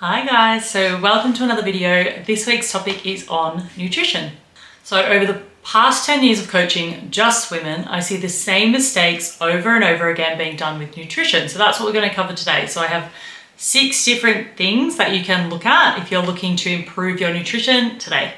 Hi guys, so welcome to another video. This week's topic is on nutrition. So over the past 10 years of coaching just women, I see the same mistakes over and over again being done with nutrition. So that's what we're going to cover today. So I have 6 different things that you can look at if you're looking to improve your nutrition today.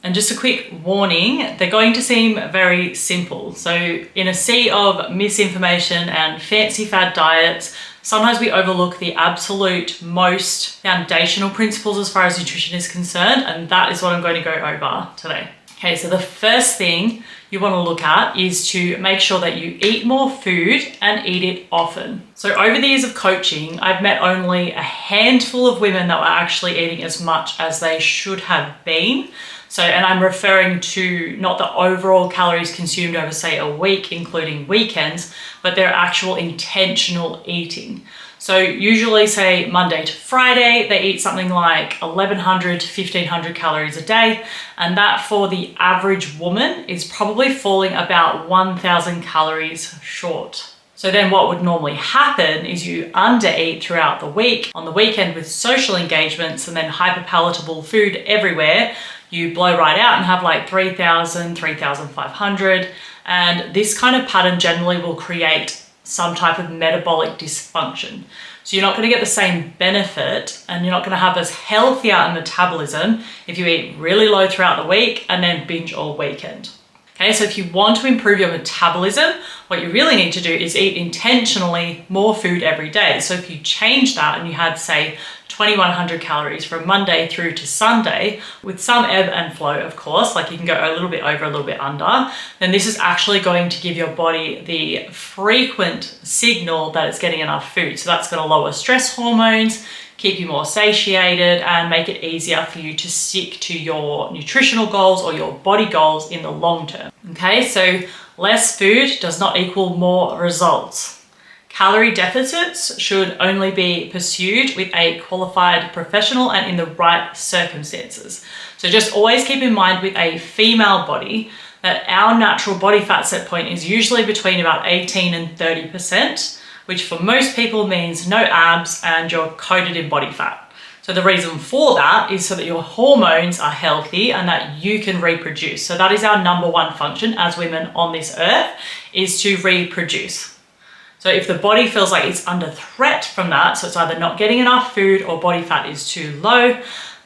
And just a quick warning, they're going to seem very simple. So in a sea of misinformation and fancy fad diets, sometimes we overlook the absolute most foundational principles as far as nutrition is concerned, and that is what I'm going to go over today. Okay, so the first thing you want to look at is to make sure that you eat more food and eat it often. So over the years of coaching, I've met only a handful of women that were actually eating as much as they should have been. So, and I'm referring to not the overall calories consumed over, say, a week, including weekends, but their actual intentional eating. So usually, say, Monday to Friday, they eat something like 1,100 to 1,500 calories a day. And that for the average woman is probably falling about 1,000 calories short. So then what would normally happen is you undereat throughout the week. On the weekend with social engagements and then hyperpalatable food everywhere, you blow right out and have like 3,000, 3,500. And this kind of pattern generally will create some type of metabolic dysfunction. So you're not going to get the same benefit and you're not going to have as healthier a metabolism if you eat really low throughout the week and then binge all weekend. Okay, so if you want to improve your metabolism, what you really need to do is eat intentionally more food every day. So if you change that and you had, say, 2,100 calories from Monday through to Sunday, with some ebb and flow, of course, like you can go a little bit over, a little bit under, then this is actually going to give your body the frequent signal that it's getting enough food. So that's going to lower stress hormones, keep you more satiated, and make it easier for you to stick to your nutritional goals or your body goals in the long term. Okay, so less food does not equal more results. Calorie deficits should only be pursued with a qualified professional and in the right circumstances. So just always keep in mind with a female body that our natural body fat set point is usually between about 18 and 30%, which for most people means no abs and you're coated in body fat. So the reason for that is so that your hormones are healthy and that you can reproduce. So that is our number one function as women on this earth, is to reproduce. So if the body feels like it's under threat from that, so it's either not getting enough food or body fat is too low,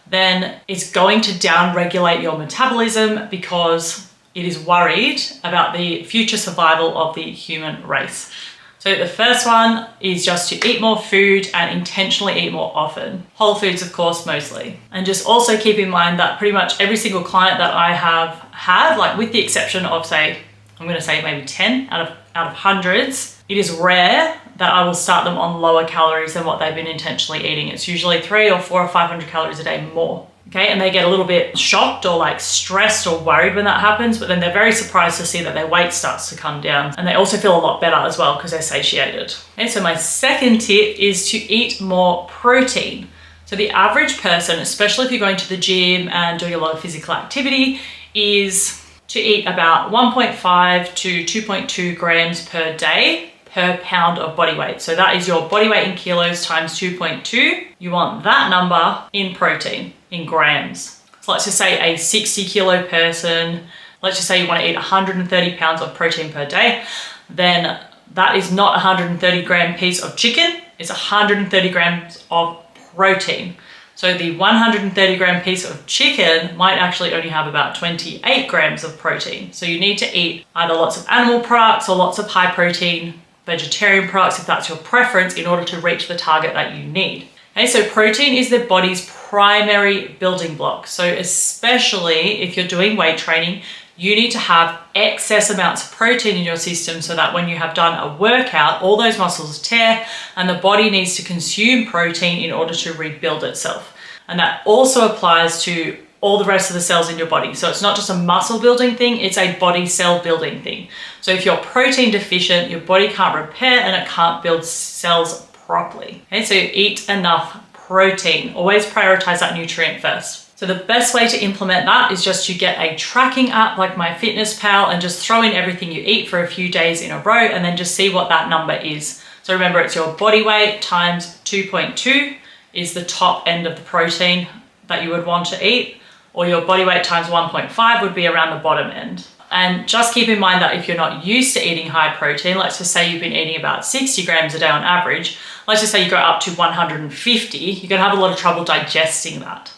then it's going to down-regulate your metabolism because it is worried about the future survival of the human race. So the first one is just to eat more food and intentionally eat more often. Whole foods, of course, mostly. And just also keep in mind that pretty much every single client that I have had, like with the exception of, say, I'm going to say maybe 10 out of hundreds, it is rare that I will start them on lower calories than what they've been intentionally eating. It's usually 300 or 400 or 500 calories a day more. Okay, and they get a little bit shocked or like stressed or worried when that happens, but then they're very surprised to see that their weight starts to come down. And they also feel a lot better as well because they're satiated. Okay, so my second tip is to eat more protein. So the average person, especially if you're going to the gym and doing a lot of physical activity, is to eat about 1.5 to 2.2 grams per day per pound of body weight. So that is your body weight in kilos times 2.2. You want that number in protein, in grams. So let's just say a 60 kilo person, let's just say you want to eat 130 pounds of protein per day, then that is not a 130 gram piece of chicken, it's 130 grams of protein. So the 130 gram piece of chicken might actually only have about 28 grams of protein. So you need to eat either lots of animal products or lots of high protein vegetarian products if that's your preference in order to reach the target that you need. Okay, so protein is the body's primary building block. So especially if you're doing weight training, you need to have excess amounts of protein in your system so that when you have done a workout, all those muscles tear and the body needs to consume protein in order to rebuild itself. And that also applies to all the rest of the cells in your body. So it's not just a muscle building thing, it's a body cell building thing. So if you're protein deficient, your body can't repair and it can't build cells properly. Okay, so eat enough protein. Always prioritize that nutrient first. So the best way to implement that is just to get a tracking app like MyFitnessPal and just throw in everything you eat for a few days in a row and then just see what that number is. So remember, it's your body weight times 2.2. is the top end of the protein that you would want to eat, or your body weight times 1.5 would be around the bottom end. And just keep in mind that if you're not used to eating high protein, let's just say you've been eating about 60 grams a day on average, let's just say you go up to 150, you're gonna have a lot of trouble digesting that.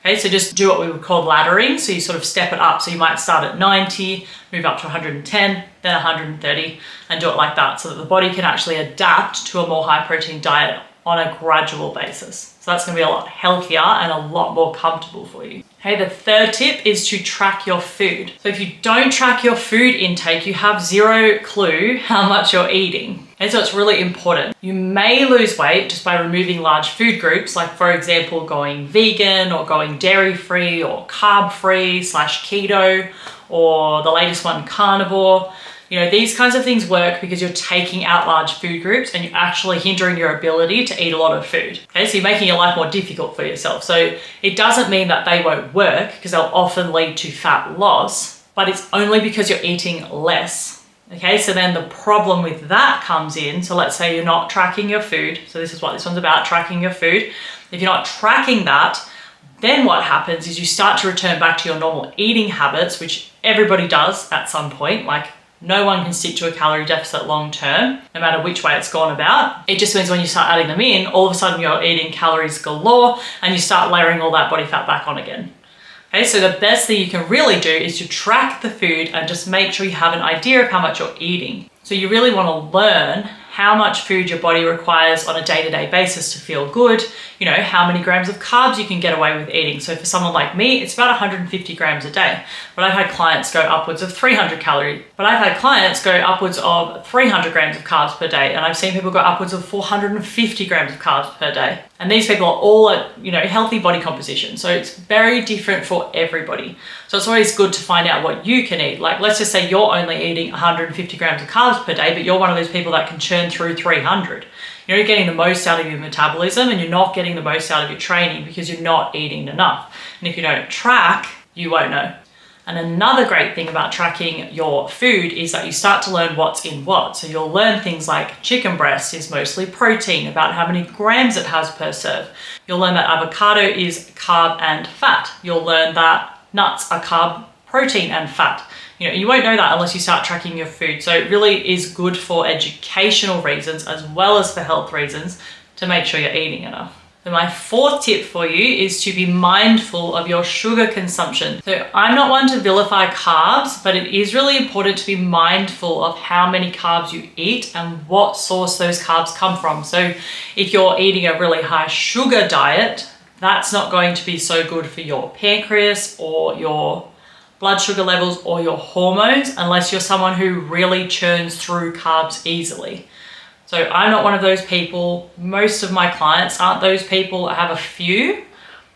Okay, so just do what we would call laddering. So you sort of step it up. So you might start at 90, move up to 110, then 130, and do it like that so that the body can actually adapt to a more high protein diet on a gradual basis. So that's gonna be a lot healthier and a lot more comfortable for you. Okay, the third tip is to track your food. So if you don't track your food intake, you have zero clue how much you're eating. And so it's really important. You may lose weight just by removing large food groups, like for example, going vegan or going dairy-free or carb-free / keto, or the latest one, carnivore. You know, these kinds of things work because you're taking out large food groups and you're actually hindering your ability to eat a lot of food. Okay, so you're making your life more difficult for yourself. So it doesn't mean that they won't work, because they'll often lead to fat loss, but it's only because you're eating less. Okay, so then the problem with that comes in. So let's say you're not tracking your food. So this is what this one's about, tracking your food. If you're not tracking that, then what happens is you start to return back to your normal eating habits, which everybody does at some point. Like, no one can stick to a calorie deficit long term, no matter which way it's gone about. It just means when you start adding them in, all of a sudden you're eating calories galore and you start layering all that body fat back on again. Okay, so the best thing you can really do is to track the food and just make sure you have an idea of how much you're eating. So you really want to learn how much food your body requires on a day-to-day basis to feel good, you know, how many grams of carbs you can get away with eating. So for someone like me, it's about 150 grams a day, but I've had clients go upwards of 300 calories, but I've had clients go upwards of 300 grams of carbs per day. And I've seen people go upwards of 450 grams of carbs per day. And these people are all at, you know, healthy body composition. So it's very different for everybody. So it's always good to find out what you can eat. Like, let's just say you're only eating 150 grams of carbs per day, but you're one of those people that can churn through 300. You're not getting the most out of your metabolism, and you're not getting the most out of your training because you're not eating enough. And if you don't track, you won't know. And another great thing about tracking your food is that you start to learn what's in what. So you'll learn things like chicken breast is mostly protein, about how many grams it has per serve. You'll learn that avocado is carb and fat. You'll learn that nuts are carb, protein and fat. You know, you won't know that unless you start tracking your food. So it really is good for educational reasons as well as for health reasons to make sure you're eating enough. So my fourth tip for you is to be mindful of your sugar consumption. So I'm not one to vilify carbs, but it is really important to be mindful of how many carbs you eat and what source those carbs come from. So if you're eating a really high sugar diet, that's not going to be so good for your pancreas or your blood sugar levels or your hormones unless you're someone who really churns through carbs easily. So I'm not one of those people. Most of my clients aren't those people. I have a few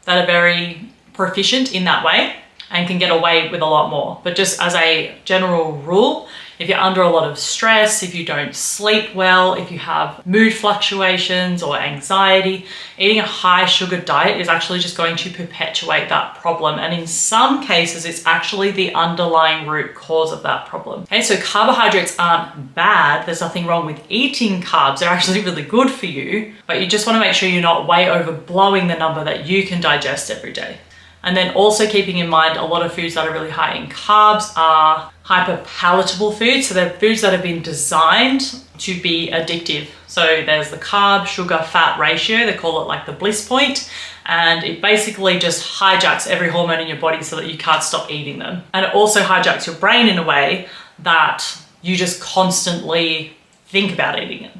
that are very proficient in that way and can get away with a lot more. But just as a general rule, if you're under a lot of stress, if you don't sleep well, if you have mood fluctuations or anxiety, eating a high sugar diet is actually just going to perpetuate that problem. And in some cases, it's actually the underlying root cause of that problem. Okay, so carbohydrates aren't bad. There's nothing wrong with eating carbs. They're actually really good for you, but you just want to make sure you're not way overblowing the number that you can digest every day. And then also keeping in mind, a lot of foods that are really high in carbs are hyperpalatable foods. So they're foods that have been designed to be addictive. So there's the carb, sugar, fat ratio. They call it like the bliss point. And it basically just hijacks every hormone in your body so that you can't stop eating them. And it also hijacks your brain in a way that you just constantly think about eating it.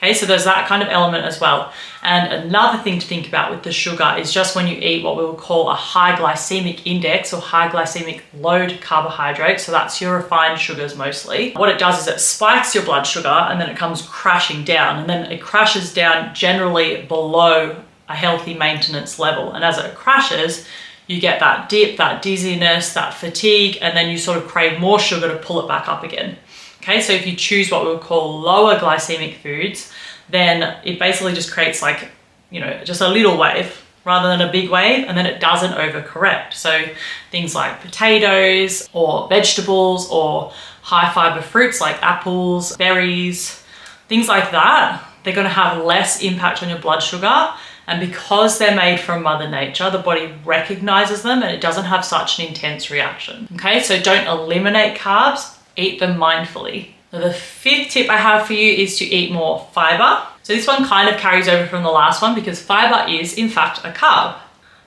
Okay, so there's that kind of element as well. And another thing to think about with the sugar is just when you eat what we will call a high glycemic index or high glycemic load carbohydrate, so that's your refined sugars mostly. What it does is it spikes your blood sugar and then it comes crashing down, and then it crashes down generally below a healthy maintenance level. And as it crashes, you get that dip, that dizziness, that fatigue, and then you sort of crave more sugar to pull it back up again. Okay, so if you choose what we would call lower glycemic foods, then it basically just creates like, you know, just a little wave rather than a big wave, and then it doesn't overcorrect. So things like potatoes or vegetables or high fiber fruits like apples, berries, things like that, they're going to have less impact on your blood sugar And because they're made from Mother Nature, the body recognizes them and it doesn't have such an intense reaction. Okay, so don't eliminate carbs, eat them mindfully. Now, the fifth tip I have for you is to eat more fiber. So this one kind of carries over from the last one because fiber is in fact a carb,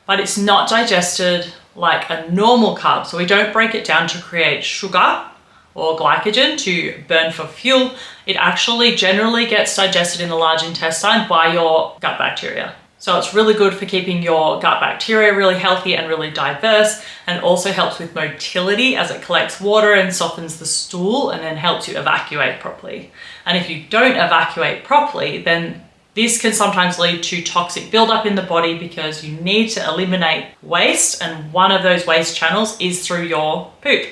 but it's not digested like a normal carb. So we don't break it down to create sugar or glycogen to burn for fuel. It actually generally gets digested in the large intestine by your gut bacteria. So it's really good for keeping your gut bacteria really healthy and really diverse, and it also helps with motility as it collects water and softens the stool and then helps you evacuate properly. And if you don't evacuate properly, then this can sometimes lead to toxic buildup in the body because you need to eliminate waste, and one of those waste channels is through your poop.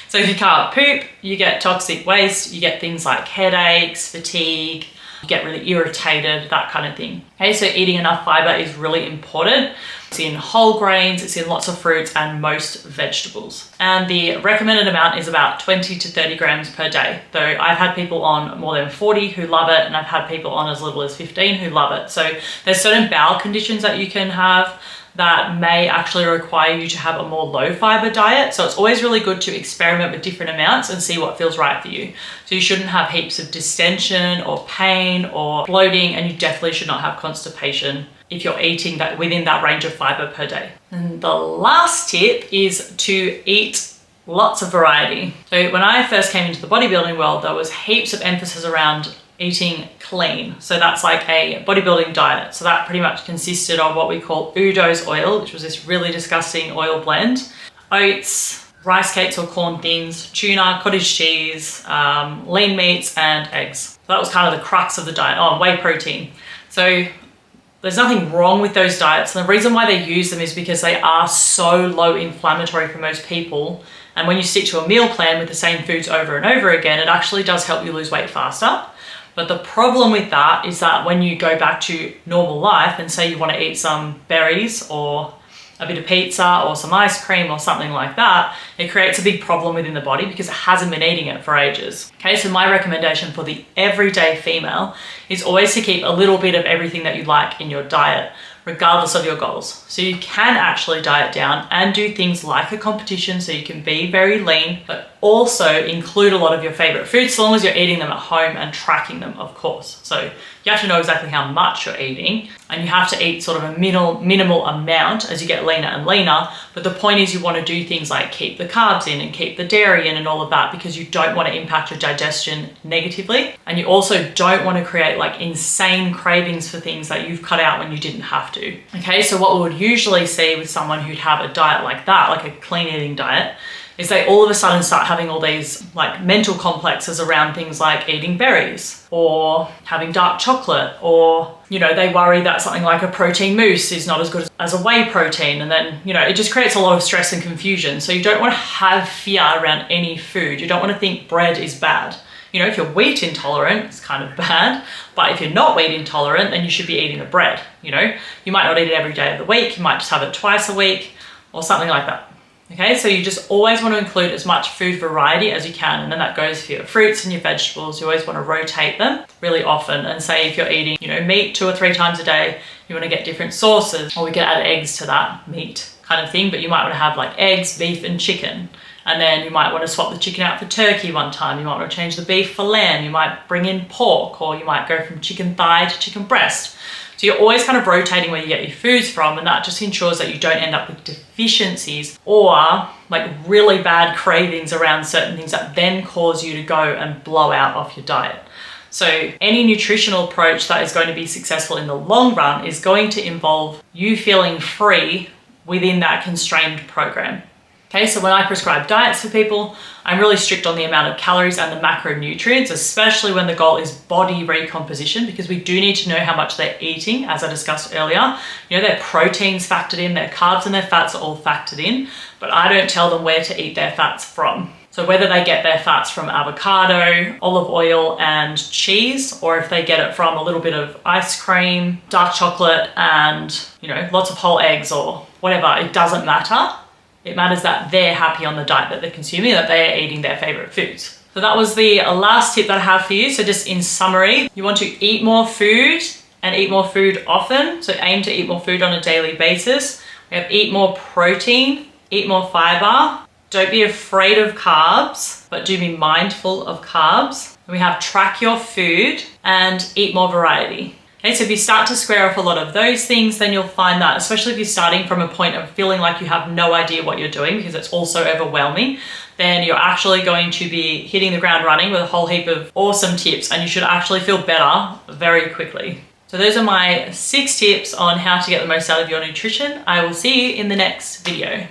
So if you can't poop, you get toxic waste, you get things like headaches, fatigue, you get really irritated, that kind of thing. Okay, so eating enough fiber is really important. It's in whole grains, it's in lots of fruits and most vegetables. And the recommended amount is about 20 to 30 grams per day. Though I've had people on more than 40 who love it, and I've had people on as little as 15 who love it. So there's certain bowel conditions that you can have that may actually require you to have a more low fiber diet. So it's always really good to experiment with different amounts and see what feels right for you. So you shouldn't have heaps of distension or pain or bloating, and you definitely should not have constipation if you're eating that within that range of fiber per day. And the last tip is to eat lots of variety. So when I first came into the bodybuilding world, there was heaps of emphasis around eating clean. So that's like a bodybuilding diet. So that pretty much consisted of what we call Udo's oil, which was this really disgusting oil blend, oats, rice cakes or corn thins, tuna, cottage cheese, lean meats, and eggs. So that was kind of the crux of the diet. Oh, whey protein. So there's nothing wrong with those diets. And the reason why they use them is because they are so low inflammatory for most people. And when you stick to a meal plan with the same foods over and over again, it actually does help you lose weight faster. But the problem with that is that when you go back to normal life and say you want to eat some berries or a bit of pizza or some ice cream or something like that, it creates a big problem within the body because it hasn't been eating it for ages. Okay, so my recommendation for the everyday female is always to keep a little bit of everything that you like in your diet, regardless of your goals. So you can actually diet down and do things like a competition, so you can be very lean, but also include a lot of your favorite foods, so long as you're eating them at home and tracking them, of course. So you have to know exactly how much you're eating, and you have to eat sort of a minimal amount as you get leaner and leaner. But the point is you want to do things like keep the carbs in and keep the dairy in and all of that, because you don't want to impact your digestion negatively. And you also don't want to create like insane cravings for things that you've cut out when you didn't have to. Okay, so what we would usually see with someone who'd have a diet like that, like a clean eating diet, is they all of a sudden start having all these like mental complexes around things like eating berries or having dark chocolate, or, you know, they worry that something like a protein mousse is not as good as a whey protein. And then, you know, it just creates a lot of stress and confusion. So you don't want to have fear around any food. You don't want to think bread is bad. You know, if you're wheat intolerant, it's kind of bad, but if you're not wheat intolerant, then you should be eating the bread. You know, you might not eat it every day of the week. You might just have it twice a week or something like that. Okay, so you just always want to include as much food variety as you can, and then that goes for your fruits and your vegetables. You always want to rotate them really often, and say if you're eating, you know, meat 2 or 3 times a day, you want to get different sauces, or we can add eggs to that meat kind of thing, but you might want to have like eggs, beef and chicken. And then you might want to swap the chicken out for turkey one time. You might want to change the beef for lamb. You might bring in pork, or you might go from chicken thigh to chicken breast. So you're always kind of rotating where you get your foods from, and that just ensures that you don't end up with deficiencies or like really bad cravings around certain things that then cause you to go and blow out off your diet. So any nutritional approach that is going to be successful in the long run is going to involve you feeling free within that constrained program. Okay, so when I prescribe diets for people, I'm really strict on the amount of calories and the macronutrients, especially when the goal is body recomposition, because we do need to know how much they're eating, as I discussed earlier. You know, their proteins factored in, their carbs and their fats are all factored in, but I don't tell them where to eat their fats from. So whether they get their fats from avocado, olive oil and cheese, or if they get it from a little bit of ice cream, dark chocolate and, you know, lots of whole eggs or whatever, it doesn't matter. It matters that they're happy on the diet that they're consuming, that they are eating their favorite foods. So that was the last tip that I have for you. So just in summary, you want to eat more food and eat more food often. So aim to eat more food on a daily basis. We have eat more protein, eat more fiber. Don't be afraid of carbs, but do be mindful of carbs. And we have track your food and eat more variety. Okay, so if you start to square off a lot of those things, then you'll find that, especially if you're starting from a point of feeling like you have no idea what you're doing, because it's also overwhelming, then you're actually going to be hitting the ground running with a whole heap of awesome tips, and you should actually feel better very quickly. So those are my 6 tips on how to get the most out of your nutrition. I will see you in the next video.